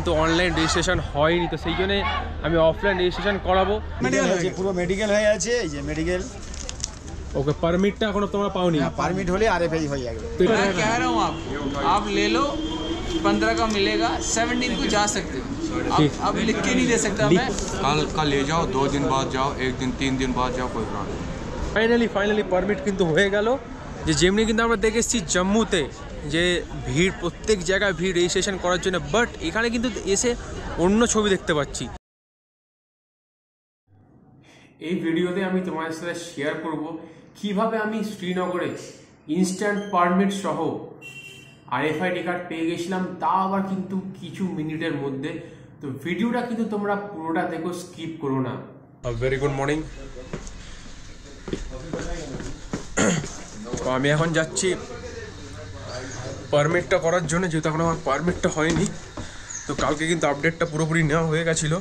কিন্তু online registration হয়নি, তো সেই জন্য আমি অফলাইন রেজিস্ট্রেশন করাবো। পুরো মেডিকেল হয়ে আছে, এই যে মেডিকেল। ओके, परमिट एखोनो तोमरा पाओनी? परमिट होले आरएफआई हो जाएगा। तो मैं कह रहा हूँ आपको, आप ले लो, 15 का मिलेगा, 17 को जा सकते हो। अब लिख के नहीं दे सकता मैं। कल ले जाओ, 2 दिन बाद जाओ, 1 दिन 3 दिन बाद जाओ, कोई प्रॉब्लम नहीं। फाइनली परमिट किन्तु हो गेल। যে যেমনি কিন্তু আমরা দেখে এসেছি জম্মুতে যে ভিড়, প্রত্যেক জায়গায় ভিড় রেজিস্ট্রেশন করার জন্য, বাট এখানে কিন্তু এসে অন্য ছবি দেখতে পাচ্ছি। এই ভিডিওতে আমি তোমাদের সাথে শেয়ার করব কিভাবে আমি শ্রীনগরে ইনস্ট্যান্ট পারমিট সহ আরএফআইডি কার্ড পেয়ে গেছিলাম, তা আবার কিন্তু কিছু মিনিটের মধ্যে। তো ভিডিওটা কিন্তু তোমরা পুরোটা দেখো, স্কিপ করো না। Very good morning. তো আমি এখন যাচ্ছি পারমিটটা করার জন্য, যেহেতু এখন আমার পারমিটটা হয়নি। তো কালকে কিন্তু আপডেটটা পুরোপুরি নেওয়া হয়ে গেছিলো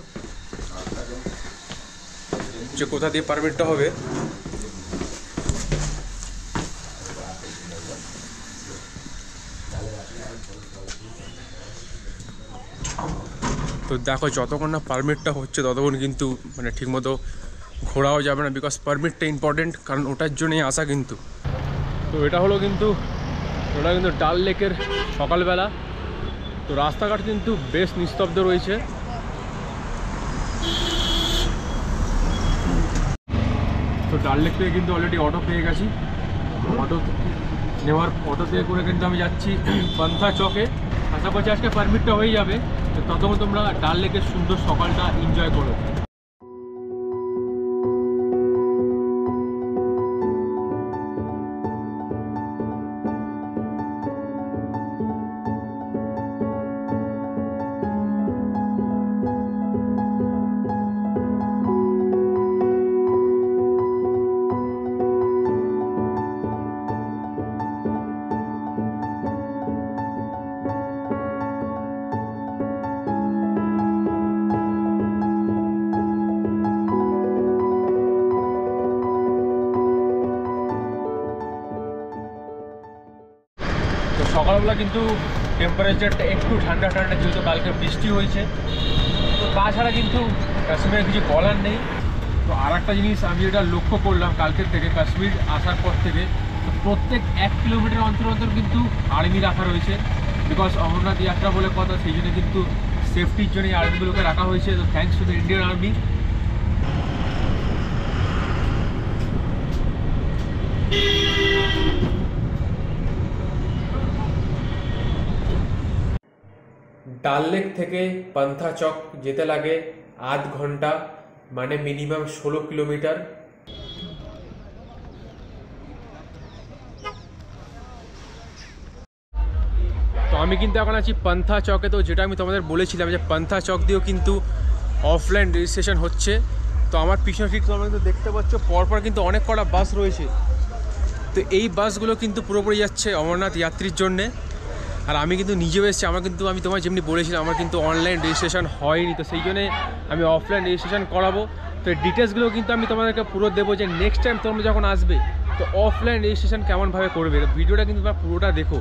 যে কোথা দিয়ে পারমিটটা হবে। তো দেখো, যতক্ষণ না পারমিটটা হচ্ছে ততক্ষণ কিন্তু মানে ঠিকমতো ঘোরাও যাবে না, বিকজ পারমিটটা ইম্পর্টেন্ট, কারণ ওটার জন্যই আসা কিন্তু। তো এটা কিন্তু ডাল লেকের সকালবেলা। তো রাস্তাঘাট কিন্তু বেশ নিস্তব্ধ রয়েছে। তো ডাল লেক থেকে কিন্তু অলরেডি অটো পেয়ে গেছি। অটো থেকে করে কিন্তু আমি যাচ্ছি পান্থা চকে। আশা করছি আজকে পারমিটটা হয়ে যাবে, তো ততক্ষণ তোমরা ডাল লেকের সুন্দর সকালটা এনজয় করো। সকালবেলা কিন্তু টেম্পারেচারটা একটু ঠান্ডা ঠান্ডা, যেহেতু কালকে বৃষ্টি হয়েছে। তো তাছাড়া কিন্তু কাশ্মীরে কিছু বলার নেই। তো আর একটা জিনিস আমি যেটা লক্ষ্য করলাম কালকের থেকে, কাশ্মীর আসার পর থেকে, তো প্রত্যেক 1 কিলোমিটার অন্তর অন্তর কিন্তু আর্মি রাখা রয়েছে। বিকজ অমরনাথ যাত্রা বলে কথা, সেই জন্য কিন্তু সেফটির জন্য এই আর্মিগুলোকে রাখা হয়েছে। তো thanks to the Indian army. ডাল লেক থেকে পান্থা চক যেতে লাগে আধ ঘন্টা, মানে মিনিমাম 16 কিলোমিটার। তো আমি কিন্তু এখন আছি পান্থা চকে। তো যেটা আমি তোমাদের বলেছিলাম যে পান্থা চক দিয়েও কিন্তু অফলাইন রেজিস্ট্রেশন হচ্ছে। তো আমার পিছনে ঠিক তোমরা কিন্তু দেখতে পাচ্ছ পরপর কিন্তু অনেক কটা বাস রয়েছে। তো এই বাসগুলো কিন্তু পুরোপুরি যাচ্ছে অমরনাথ যাত্রীর জন্যে। আর আমি কিন্তু নিজেও এসেছি, আমি তোমায় যেমনি বলেছিলাম আমার কিন্তু অনলাইন রেজিস্ট্রেশন হয়নি, তো সেই জন্যে আমি অফলাইন রেজিস্ট্রেশন করাবো। তো ডিটেলসগুলো কিন্তু আমি তোমাদেরকে পুরো দেবো, যে নেক্সট টাইম তোমরা যখন আসবে তো অফলাইন রেজিস্ট্রেশন কেমনভাবে করবে। তো ভিডিওটা কিন্তু তোমরা পুরোটা দেখো।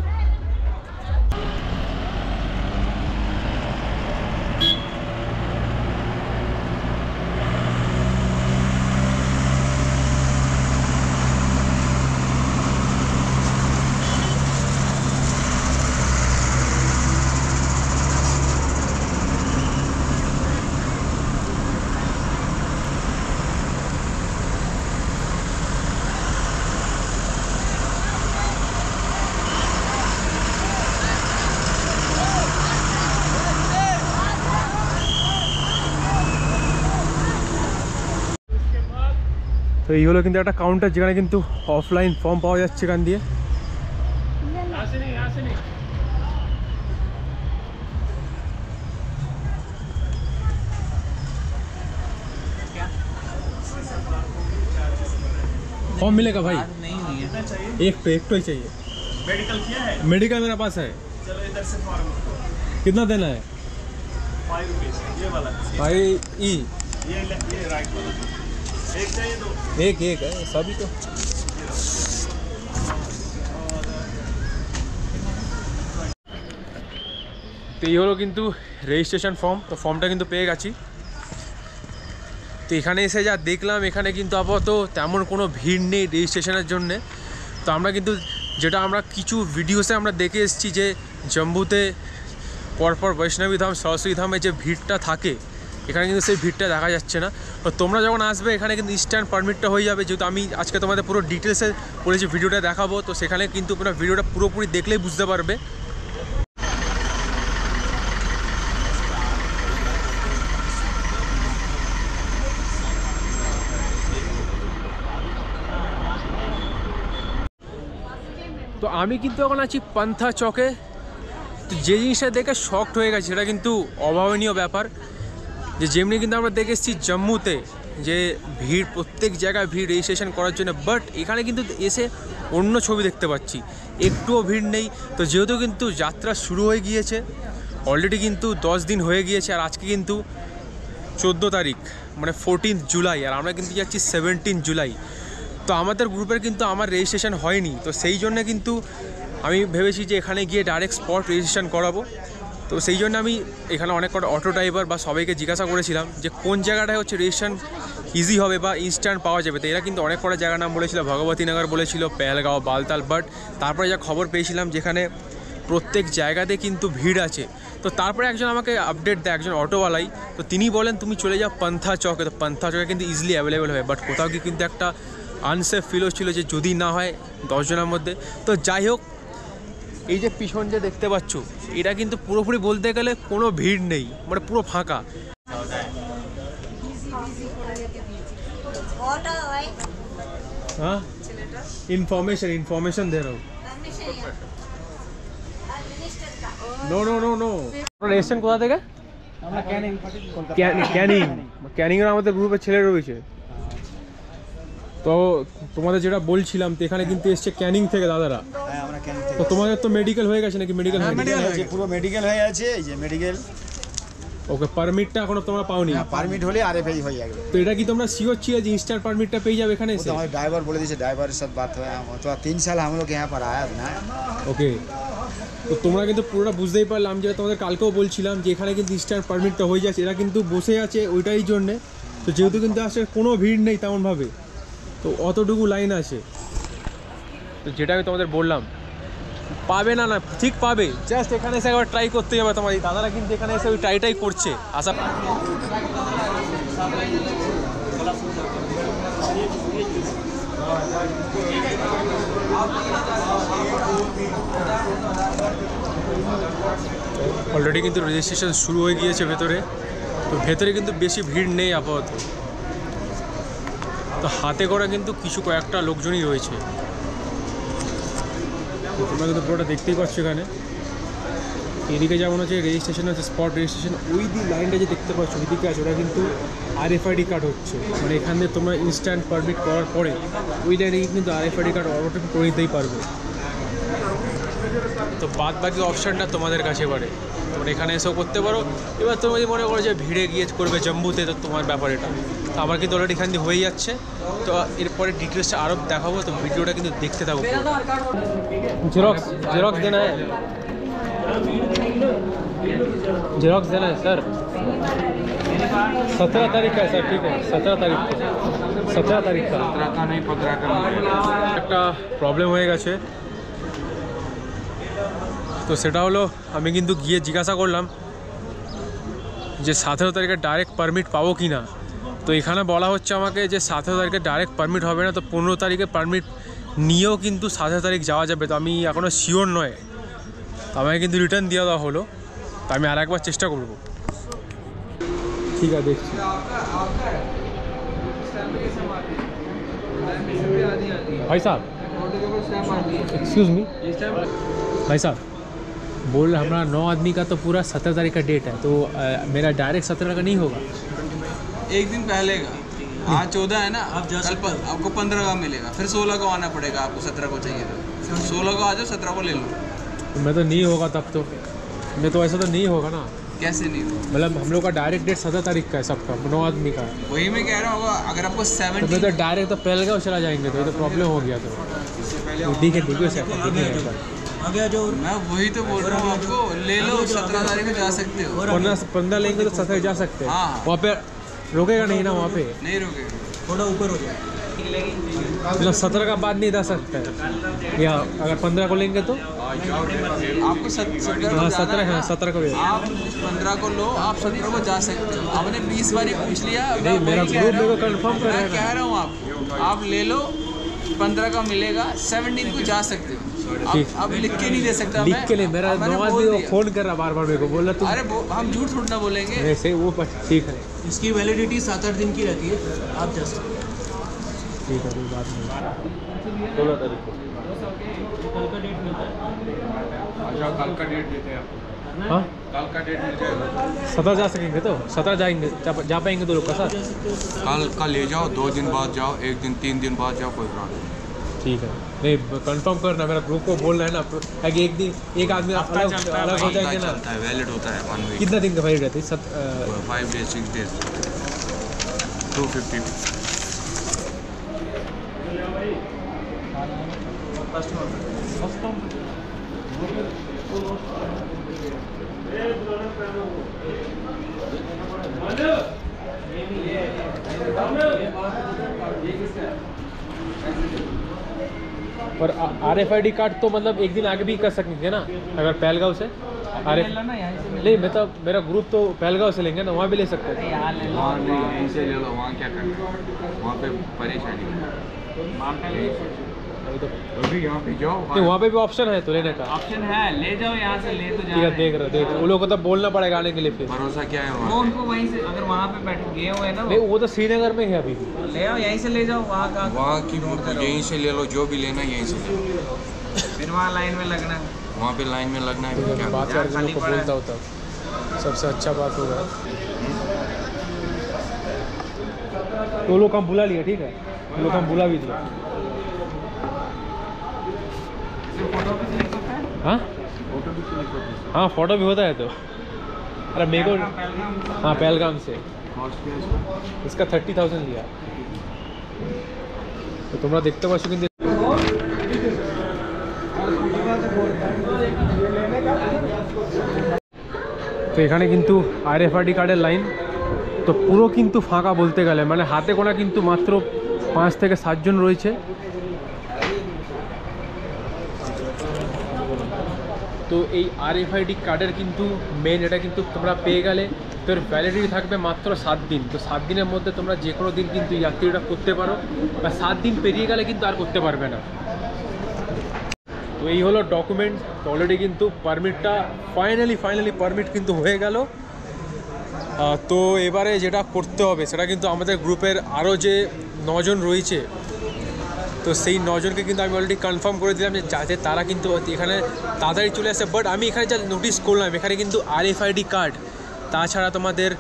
তো এই হলো কিন্তু একটা কাউন্টার, যেখানে কিন্তু অফলাইন ফর্ম পাওয়া যাচ্ছে এখান দিয়ে। फॉर्म मिलेगा भाई? नहीं हुई है, एक तो ही चाहिए। मेडिकल किया है? मेडिकल मेरा पास है। चलो इधर से फॉर्म कितना देना है? 5 रुपीस ये वाला। भाई ये राइट वाला एक चाहिए, दो एक है सभी। तो তো এই হলো কিন্তু রেজিস্ট্রেশন ফর্ম, তো ফর্মটা কিন্তু পেয়ে গেছি। তো এখানে এসে যা দেখলাম, এখানে কিন্তু আপাতত তেমন কোনো ভিড় নেই রেজিস্ট্রেশনের জন্যে। তো আমরা কিন্তু যেটা আমরা কিছু ভিডিওসে আমরা দেখে এসেছি যে জম্মুতে পরপর বৈষ্ণবী ধাম, সরস্বতী ধামে যে ভিড়টা থাকে, এখানে কিন্তু সেই ভিড়টা দেখা যাচ্ছে না। তো তোমরা যখন আসবে এখানে কিন্তু ইনস্ট্যান্ট পারমিটটা হয়ে যাবে, যেহেতু আমি আজকে তোমাদের পুরো ডিটেলসে বলেছি ভিডিওটা দেখাবো। তো সেখানে কিন্তু তোমরা ভিডিওটা পুরোপুরি দেখলেই বুঝতে পারবে। তো আমি কিন্তু এখন আছি পান্থা চকে। তো যে জিনিসটা দেখে শকড হয়ে গেছে, সেটা কিন্তু অভাবনীয় ব্যাপার, যে যেমনি কিন্তু আমরা দেখে এসেছি জম্মুতে যে ভিড়, প্রত্যেক জায়গায় ভিড় রেজিস্ট্রেশন করার জন্য, বাট এখানে কিন্তু এসে অন্য ছবি দেখতে পাচ্ছি, একটুও ভিড় নেই। তো যেহেতু কিন্তু যাত্রা শুরু হয়ে গিয়েছে অলরেডি, কিন্তু 10 দিন হয়ে গিয়েছে, আর আজকে কিন্তু 14 তারিখ মানে 14 জুলাই, আর আমরা কিন্তু যাচ্ছি 17 জুলাই। তো আমাদের গ্রুপের কিন্তু আমার রেজিস্ট্রেশন হয়নি, তো সেই জন্য কিন্তু আমি ভেবেছি যে এখানে গিয়ে ডাইরেক্ট স্পট রেজিস্ট্রেশন করাবো। তো সেই জন্য আমি এখানে অনেক কটা অটো ড্রাইভার বা সবাইকে জিজ্ঞাসা করেছিলাম যে কোন জায়গাটায় হচ্ছে রেজিস্ট্রেশন ইজি হবে বা ইনস্ট্যান্ট পাওয়া যাবে। তো এরা কিন্তু অনেক কটা জায়গার নাম বলেছিল, ভগবতীনগর বলেছিল, পেহেলগাঁও, বালতাল, বাট তারপরে যা খবর পেয়েছিলাম যেখানে প্রত্যেক জায়গাতে কিন্তু ভিড় আছে। তো তারপরে একজন আমাকে আপডেট দেয়, একজন অটোওয়ালাই, তো তিনি বলেন তুমি চলে যাও পান্থা চকে। তো পান্থা চকে কিন্তু ইজিলি অ্যাভেলেবেল হয়, বাট কোথাও কি কিন্তু একটা আনসেফ ফিল হচ্ছিল যে যদি না হয় 10 জনের মধ্যে। তো যাই হোক, এই যে পিছন যে দেখতে পাচ্ছ, এটা কিন্তু পুরোপুরি বলতে গেলে কোনো ভিড় নেই, মানে পুরো ফাঁকা। হ্যাঁ, ইনফরমেশন দে রা হুঁ। নো রেজিস্ট্রেশন কোথা থেকে? ক্যানিং এর আমাদের গ্রুপের ছেলে রয়েছে। তো তোমাদের যেটা বলছিলাম, তো এখানে কিন্তু এসছে ক্যানিং থেকে দাদারা। হ্যাঁ, আমরা ক্যানিং থেকে। তো তোমাদের তো মেডিকেল হয়ে গেছে নাকি? মেডিকেল হয়েছে, পুরো মেডিকেল হয়ে আছে, এই যে মেডিকেল। ওকে, পারমিটটা এখনো তোমরা পাওনি? পারমিট হলে আরএফআই হয়ে যাবে। তো এটা কি তোমরা শিওর ছিলে যে ইনস্ট্যান্ট পারমিটটা পেয়ে যাবে এখানে এসে? हमारे ड्राइवर बोले थे, ड्राइवर के साथ बात हुआ, तो 3 साल हम लोग यहाँ पर आया ना। ওকে, তো তোমরা কিন্তু পুরোটা বুঝতেই পারলাম, যেটা তোমাদের কালকেও বলছিলাম যে এখানে কিন্তু ইনস্ট্যান্ট পারমিটটা হয়ে যাচ্ছে। এরা কিন্তু বসে আছে ওইটাই জন্যে। তো যেহেতু কিন্তু আসলে কোনো ভিড় নেই তেমনভাবে, তো অতটুকু লাইন আছে। তো যেটা আমি তোমাদের বললাম, পাবে না, ঠিক পাবে, জাস্ট এখানে এসে একবার ট্রাই করতে যাবে। তোমার এই দাদারা কিন্তু এখানে এসে ওই ট্রাইটাই করছে। আশা অলরেডি কিন্তু রেজিস্ট্রেশন শুরু হয়ে গিয়েছে ভেতরে। তো ভেতরে কিন্তু বেশি ভিড় নেই আপাতত। তো হাতে করা কিন্তু কিছু কয়েকটা লোকজনই রয়েছে। তোমরা কিন্তু পুরোটা দেখতেই পাচ্ছ। এখানে এদিকে যেমন হচ্ছে রেজিস্ট্রেশন হচ্ছে, স্পট রেজিস্ট্রেশন, ওই লাইনটা যে দেখতে পাচ্ছ ওইদিকে আছে, ওটা কিন্তু আরএফআইডি কার্ড হচ্ছে। মানে এখান থেকে তোমরা ইনস্ট্যান্ট পারমিট করার পরে ওই লাইনে কিন্তু আরএফআইডি কার্ড অটোমেটিক করে নিতেই পারবে। তো বাদ বাকি অপশানটা তোমাদের কাছে এবারে, তোমরা এখানে এসেও করতে পারো। এবার তুমি যদি মনে করো যে ভিড়ে গিয়ে করবে জম্মুতে, তো তোমার ব্যাপার এটা। তো আমার কিন্তু অলরেডি এখান দিয়ে হয়ে যাচ্ছে। তো এরপরে ডিটেলসটা আরও দেখাবো, তো ভিডিওটা কিন্তু দেখতে থাকবো। জেরক্স দেনা है, जेरॉक्स देना है सर। 17 तारीख का है सर, ठीक है 17 तारीख को, 17 तारीख का। 17 का नहीं 15 का मिलेगा। একটা প্রবলেম হয়ে গেছে। তো সেটা হলো, আমি কিন্তু গিয়ে জিজ্ঞাসা করলাম যে 17 তারিখে ডাইরেক্ট পারমিট পাবো কি না। তো এখানে বলা হচ্ছে আমাকে যে 17 তারিখে ডাইরেক্ট পারমিট হবে না, তো 15 তারিখে পারমিট নিয়েও কিন্তু 17 তারিখ যাওয়া যাবে। তো আমি এখনও শিওর নয়, তো আমাকে কিন্তু রিটার্ন দিয়ে দেওয়া হলো। তো আমি আর একবার চেষ্টা করব। ঠিক আছে, দেখছি। भाई साहब, एक्सक्यूज मी भाई साहब, बोल हमारा 9 आदमी का तो पूरा 17 तारीख का डेट है, तो मेरा डायरेक्ट 17 का नहीं होगा? एक दिन पहले का, आज 14 है ना, कल आपको 15 का मिलेगा, फिर 16 को आना पड़ेगा आपको। 17 को चाहिए तो 16 को आ जाओ, 17 को ले लो। तो मैं तो नहीं होगा तब, तो मैं तो ऐसा तो नहीं होगा ना। कैसे नहीं होगा? मतलब हम लोग का डायरेक्ट डेट 17 तारीख का है सबका, 9 आदमी का है। वही मैं कह रहा हूँ, अगर आपको तो 17 मैं तो डायरेक्ट तो पहलगाँव चला जाएंगे, तो ये तो प्रॉब्लम हो गया। तो देखिए सर, देखिए आगे आ जाओ। मैं वही तो बोल रहा हूँ आपको, ले लो 17 तारीख को जा सकते हो। 15 लेंगे तो 17 जा सकते हैं। हाँ। वहाँ पे रुकेगा नहीं ना, वहाँ पे नहीं रुकेगा। थोड़ा ऊपर हो जाए। मतलब 17 का बाद नहीं जा सकता है, या अगर 15 को लेंगे तो आपको 17 को भी। आप 15 को लो, आप 17 को जा सकते हो। आपने 20 बार पूछ लिया। नहीं, मेरा ग्रुप मेरे को कंफर्म कर रहा मैं कह रहा हूँ आपको, आप ले लो 15 का मिलेगा, 17 को जा सकते हो। आप लिख के नहीं दे सकता। लिख के नहीं, मेरा नवाज भी वो फोन कर रहा बार बार मेरे को, बोल रहा तुम। अरे हम झूठ थोड़ा ना बोलेंगे। वैसे वो ठीक है, इसकी वैलिडिटी 7-8 दिन की रहती है, आप जा सकते हो। ठीक है, कोई बात नहीं। 16 तारीख को कल का डेट मिलता है। अच्छा, कल का डेट देते हैं आपको। हाँ, कल का डेट मिल जाएगा। 17 जा सकेंगे तो 17 जाएंगे, जा पाएंगे तो लोग का साथ। कल ले जाओ, 2 दिन बाद जाओ, 1 दिन 3 दिन बाद जाओ, कोई प्रॉब्लम नहीं। ठीक है, नहीं कंफर्म करना, मेरा ग्रुप को बोलना है ना, एक दिन एक आदमी अलग हो जाएंगे ना। चलता है, वैलिड होता है 1 वीक। कितना दिन का वैलिड रहती है? 5 डेज 6 डेज 250। और RFID कार्ड तो मतलब एक दिन आगे भी कर सकेंगे ना, अगर पहलगांव से नहीं, मतलब मेरा ग्रुप तो पहलगांव से लेंगे ना, वहाँ भी ले सकते हैं। वहाँ नहीं, यहीं से ले लो, वहाँ क्या करना है, वहाँ पे परेशानी है। अभी यहाँ पे जाओ, नहीं, वहाँ पे भी ऑप्शन है तो लेने का। ऑप्शन है, ले जाओ यहाँ से, ले तो ठीक है, देख रहे वो लोग को तो बोलना पड़ेगा आने के लिए फिर। भरोसा क्या है वो वहाँ? उनको वहीं से, अगर वहाँ पे बैठ गए हुए हैं ना नहीं, वो तो श्रीनगर में है अभी भी। ले आओ, यहीं से ले जाओ। वहाँ का वहाँ की यहीं से ले लो, जो भी लेना यहीं से ले लो। फिर वहाँ लाइन में लगना है। वहाँ पे लाइन में लगना है क्या? बात करके लोग को बोलता होता सबसे अच्छा बात होगा। तो लोग हम बुला लिया, ठीक है, लोग हम बुला भी दिया। हाँ हाँ, फोटो भी होता है तो। अरे मेरे को, हाँ पहलगाम से इसका 30,000 लिया। তো তোমরা দেখতে পাচ্ছ কিন্তু তো এখানে কিন্তু RFID কার্ডের লাইন তো পুরো কিন্তু ফাঁকা বলতে গেলে, মানে হাতে গোনা কিন্তু মাত্র 5 থেকে 7 জন রয়েছে। তো এই RFID কার্ডের কিন্তু মেন এটা কিন্তু তোমরা পেয়ে গেলে, তোর ভ্যালিডিটি থাকবে মাত্র 7 দিন। তো 7 দিনের মধ্যে তোমরা যে কোনো দিন কিন্তু যাত্রীটা করতে পারো, বা 7 দিন পেরিয়ে গেলে কিন্তু আর করতে পারবে না। তো এই হলো ডকুমেন্ট। তো অলরেডি কিন্তু পারমিটটা ফাইনালি পারমিট কিন্তু হয়ে গেল। তো এবারে যেটা করতে হবে সেটা কিন্তু আমাদের গ্রুপের আরও যে 9 জন রয়েছে, তো সেই 9 জনকে কিন্তু আমি অলরেডি কনফার্ম করে দিলাম যে যাতে তারা কিন্তু এখানে তাড়াতাড়ি চলে আসে। বাট আমি এখানে যা নোটিস করলাম, এখানে কিন্তু RFID কার্ড তাছাড়া তোমাদের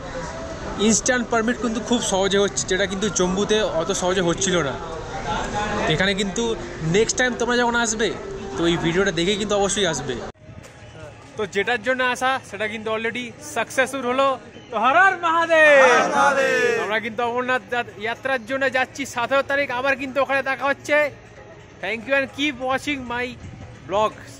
ইনস্ট্যান্ট পারমিট কিন্তু খুব সহজে হচ্ছে, যেটা কিন্তু জম্মুতে অত সহজে হচ্ছিল না। এখানে কিন্তু নেক্সট টাইম তোমরা যখন আসবে তো এই ভিডিওটা দেখে কিন্তু অবশ্যই আসবে। তো যেটার জন্য আসা সেটা কিন্তু অলরেডি সাকসেসফুল হলো। তো হর হর মহাদেব। আমরা কিন্তু অমরনাথ যাত্রার জন্য যাচ্ছি 17 তারিখ, আবার কিন্তু ওখানে দেখা হচ্ছে। Thank you and keep watching my blogs.